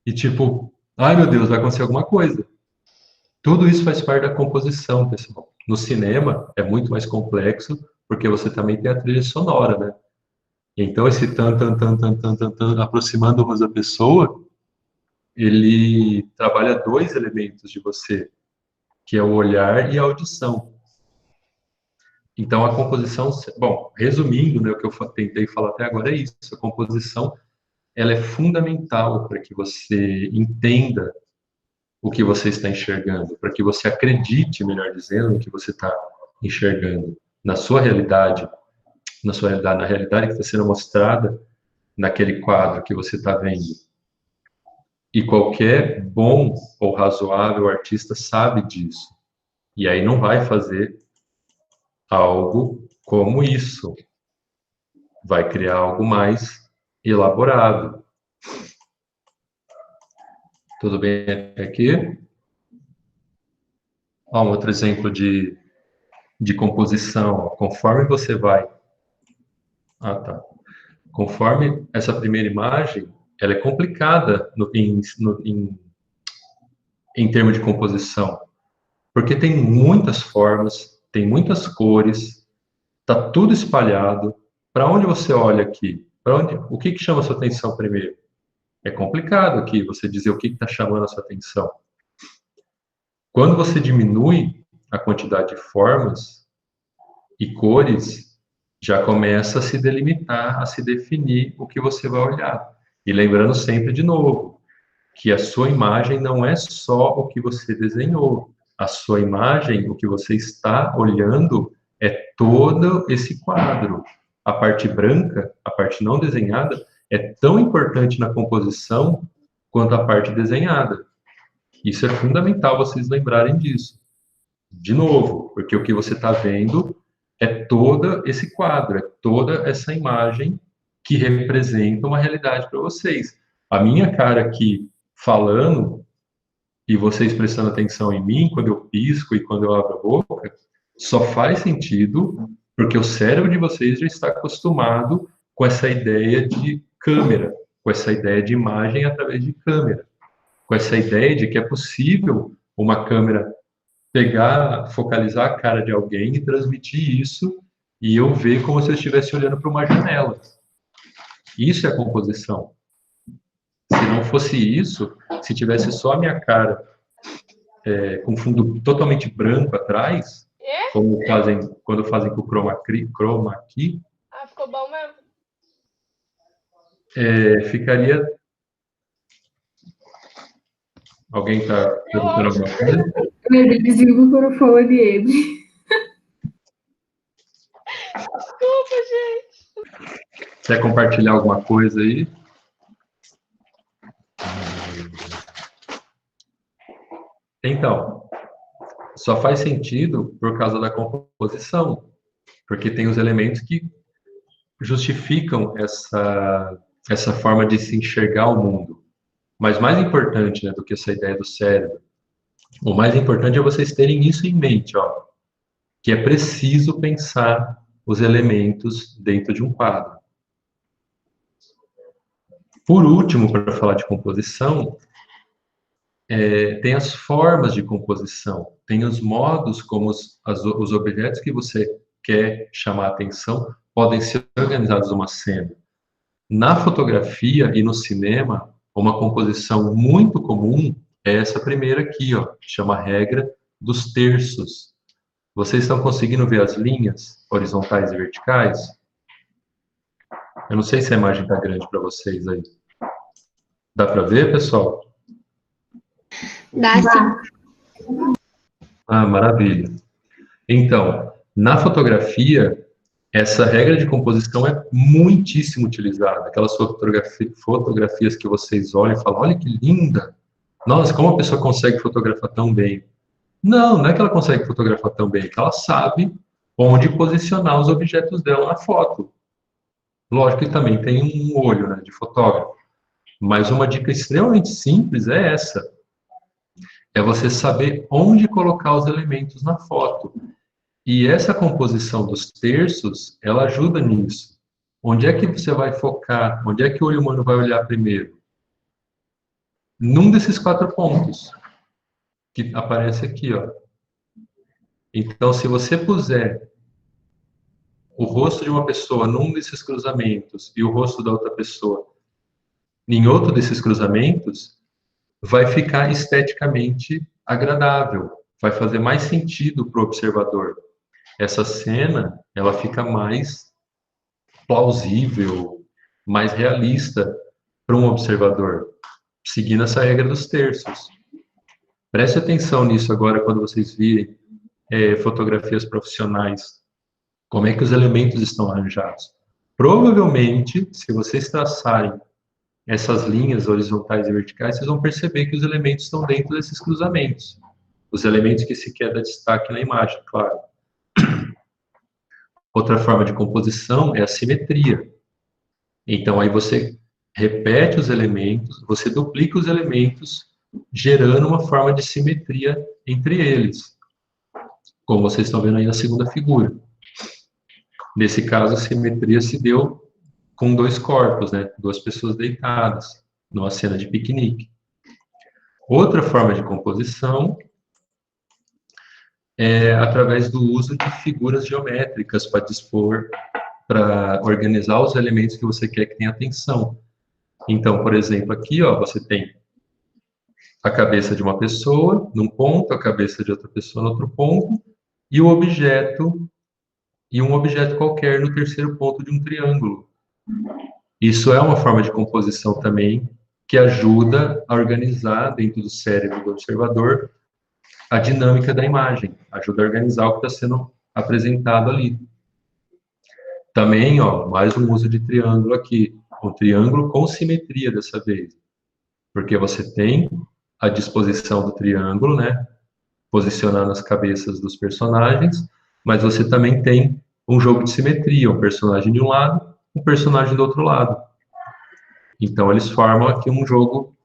e tipo, ai meu Deus, vai acontecer alguma coisa. Tudo isso faz parte da composição, pessoal. No cinema é muito mais complexo, porque você também tem a trilha sonora, né? Então esse aproximando o rosto da pessoa, ele trabalha dois elementos de você, que é o olhar e a audição. Então a composição, bom, resumindo, né, o que eu tentei falar até agora é isso, a composição, ela é fundamental para que você entenda o que você está enxergando, para que você acredite, melhor dizendo, no que você está enxergando, na sua realidade, na realidade que está sendo mostrada naquele quadro que você está vendo. E qualquer bom ou razoável artista sabe disso. E aí não vai fazer algo como isso. Vai criar algo mais elaborado. Tudo bem até aqui? Um outro exemplo de composição. Conforme você vai... Conforme essa primeira imagem, ela é complicada em termos de composição. Porque tem muitas formas, tem muitas cores, está tudo espalhado. Para onde você olha aqui? O que chama a sua atenção primeiro? É complicado aqui você dizer o que está chamando a sua atenção. Quando você diminui a quantidade de formas e cores, já começa a se delimitar, a se definir o que você vai olhar. E lembrando sempre de novo, que a sua imagem não é só o que você desenhou. A sua imagem, o que você está olhando, é todo esse quadro. A parte branca, a parte não desenhada, é tão importante na composição quanto a parte desenhada. Isso é fundamental vocês lembrarem disso. De novo, porque o que você está vendo é todo esse quadro, é toda essa imagem que representa uma realidade para vocês. A minha cara aqui falando e vocês prestando atenção em mim quando eu pisco e quando eu abro a boca, só faz sentido porque o cérebro de vocês já está acostumado com essa ideia de câmera, com essa ideia de imagem através de câmera, com essa ideia de que é possível uma câmera pegar, focalizar a cara de alguém e transmitir isso e eu ver como se eu estivesse olhando para uma janela. Isso é a composição. Se não fosse isso, se tivesse só a minha cara com fundo totalmente branco atrás, como quando fazem com o chroma key, ficou bom mesmo. Ficaria... Alguém está perguntando alguma coisa? Ele desliga o microfone, ele. Desculpa, gente. Quer compartilhar alguma coisa aí? Então, só faz sentido por causa da composição, porque tem os elementos que justificam essa forma de se enxergar o mundo. Mas mais importante, né, do que essa ideia do cérebro, o mais importante é vocês terem isso em mente, ó, que é preciso pensar os elementos dentro de um quadro. Por último, para falar de composição, tem as formas de composição, tem os modos como os objetos que você quer chamar a atenção podem ser organizados numa cena. Na fotografia e no cinema, uma composição muito comum é essa primeira aqui, ó, que chama a regra dos terços. Vocês estão conseguindo ver as linhas horizontais e verticais? Eu não sei se a imagem está grande para vocês aí. Dá para ver, pessoal? Dá sim. Ah, maravilha. Então, na fotografia, essa regra de composição é muitíssimo utilizada. Aquelas fotografias que vocês olham e falam, olha que linda! Nossa, como a pessoa consegue fotografar tão bem? Não, não é que ela consegue fotografar tão bem, é que ela sabe onde posicionar os objetos dela na foto. Lógico que também tem um olho, né, de fotógrafo. Mas uma dica extremamente simples é essa. É você saber onde colocar os elementos na foto. E essa composição dos terços, ela ajuda nisso. Onde é que você vai focar? Onde é que o olho humano vai olhar primeiro? Num desses 4 pontos que aparece aqui, ó. Então, se você puser o rosto de uma pessoa num desses cruzamentos e o rosto da outra pessoa em outro desses cruzamentos, vai ficar esteticamente agradável, vai fazer mais sentido para o observador. Essa cena, ela fica mais plausível, mais realista para um observador, seguindo essa regra dos terços. Preste atenção nisso agora quando vocês virem fotografias profissionais, como é que os elementos estão arranjados. Provavelmente, se vocês traçarem essas linhas horizontais e verticais, vocês vão perceber que os elementos estão dentro desses cruzamentos. Os elementos que se quer dar destaque na imagem, claro. Outra forma de composição é a simetria. Então, aí você repete os elementos, você duplica os elementos, gerando uma forma de simetria entre eles. Como vocês estão vendo aí na segunda figura. Nesse caso, a simetria se deu com 2 corpos, né? 2 pessoas deitadas, numa cena de piquenique. Outra forma de composição é através do uso de figuras geométricas para dispor, para organizar os elementos que você quer que tenha atenção. Então, por exemplo, aqui, ó, você tem a cabeça de uma pessoa num ponto, a cabeça de outra pessoa no outro ponto, e o objeto, e um objeto qualquer no terceiro ponto de um triângulo. Isso é uma forma de composição também que ajuda a organizar dentro do cérebro do observador a dinâmica da imagem, ajuda a organizar o que está sendo apresentado ali. Também, ó, mais um uso de triângulo aqui, um triângulo com simetria dessa vez, porque você tem a disposição do triângulo, né, posicionando as cabeças dos personagens, mas você também tem um jogo de simetria, um personagem de um lado, um personagem do outro lado. Então, eles formam aqui um jogo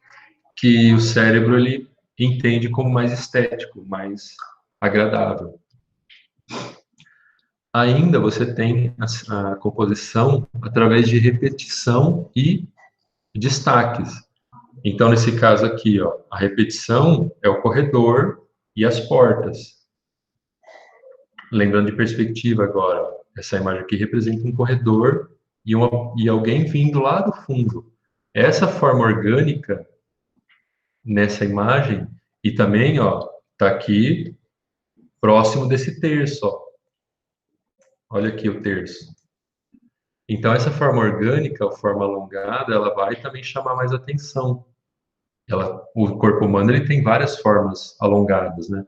que o cérebro ele entende como mais estético, mais agradável. Ainda você tem a composição através de repetição e destaques. Então, nesse caso aqui, ó, a repetição é o corredor e as portas. Lembrando de perspectiva agora, ó, essa imagem aqui representa um corredor e alguém vindo lá do fundo. Essa forma orgânica nessa imagem, e também, ó, tá aqui próximo desse terço, ó. Olha aqui o terço. Então, essa forma orgânica, a forma alongada, ela vai também chamar mais atenção. O corpo humano ele tem várias formas alongadas, né?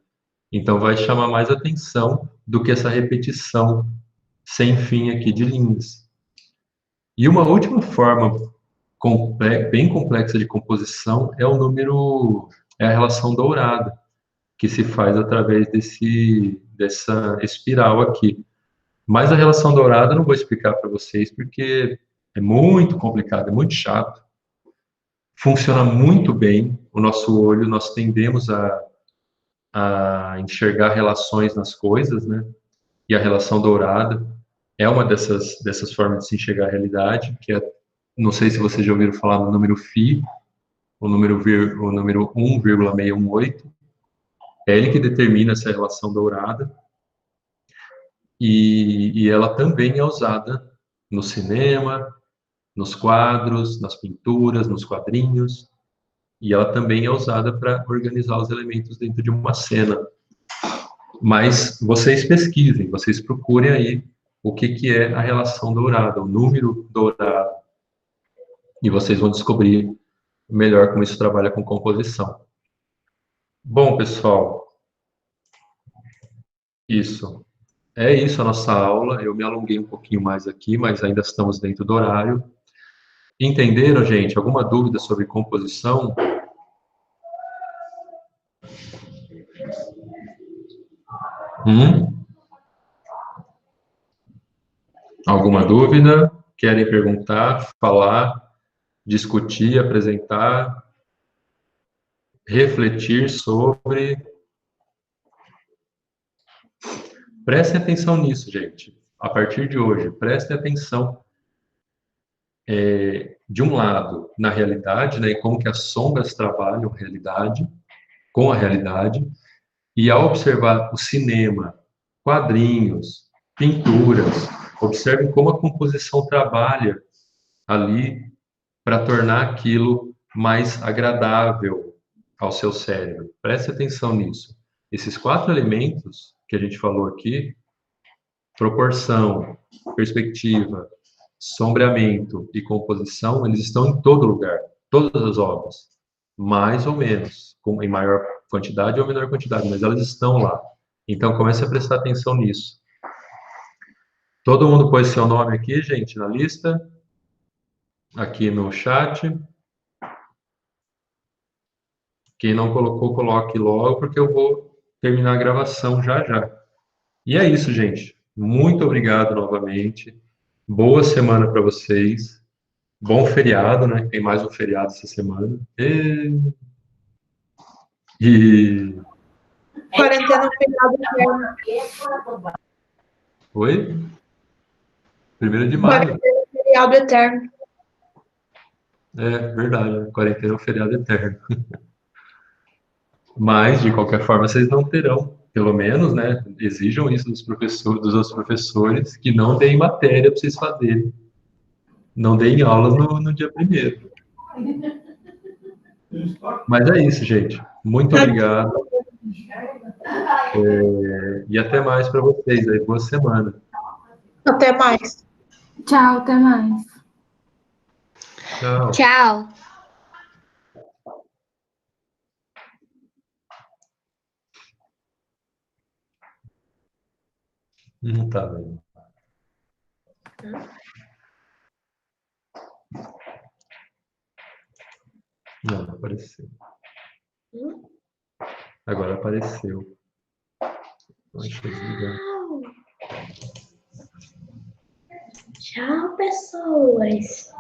Então, vai chamar mais atenção do que essa repetição sem fim aqui de linhas. E uma última forma bem complexa de composição é a relação dourada, que se faz através dessa espiral aqui. Mas a relação dourada eu não vou explicar para vocês, porque é muito complicado, é muito chato. Funciona muito bem o nosso olho, nós tendemos a enxergar relações nas coisas, né? E a relação dourada é uma dessas formas de se enxergar a realidade, que é, não sei se vocês já ouviram falar no número φ, o número 1,618, é ele que determina essa relação dourada, e ela também é usada no cinema, nos quadros, nas pinturas, nos quadrinhos, e ela também é usada para organizar os elementos dentro de uma cena. Mas vocês pesquisem, vocês procurem aí o que é a relação dourada, o número dourado. E vocês vão descobrir melhor como isso trabalha com composição. Bom, pessoal, isso. É isso a nossa aula. Eu me alonguei um pouquinho mais aqui, mas ainda estamos dentro do horário. Entenderam, gente? Alguma dúvida sobre composição? Alguma dúvida? Querem perguntar, falar, discutir, apresentar, refletir sobre? Prestem atenção nisso, gente. A partir de hoje, prestem atenção. De um lado, na realidade, né, e como que as sombras trabalham a realidade, com a realidade, e ao observar o cinema, quadrinhos, pinturas, observem como a composição trabalha ali para tornar aquilo mais agradável ao seu cérebro. Preste atenção nisso. Esses 4 elementos que a gente falou aqui, proporção, perspectiva, sombreamento e composição, eles estão em todo lugar, todas as obras, mais ou menos, em maior quantidade ou menor quantidade, mas elas estão lá. Então, comece a prestar atenção nisso. Todo mundo pôs seu nome aqui, gente, na lista? Aqui no chat. Quem não colocou, coloque logo, porque eu vou terminar a gravação já já. E é isso, gente. Muito obrigado novamente. Boa semana para vocês. Bom feriado, né? Tem mais um feriado essa semana. Quarentena feriado eterno. Oi? 1º de maio. Quarentena feriado eterno. É verdade, quarentena é um feriado eterno. Mas, de qualquer forma, vocês não terão, pelo menos, né? Exijam isso dos professores, dos outros professores, que não deem matéria para vocês fazerem. Não deem aulas no dia 1º. Mas é isso, gente. Muito obrigado. E até mais para vocês aí. Boa semana. Até mais. Tchau, até mais. Tchau. Tchau. Não tá vendo. Não apareceu. Agora apareceu. Deixa eu desligar. Tchau, pessoas.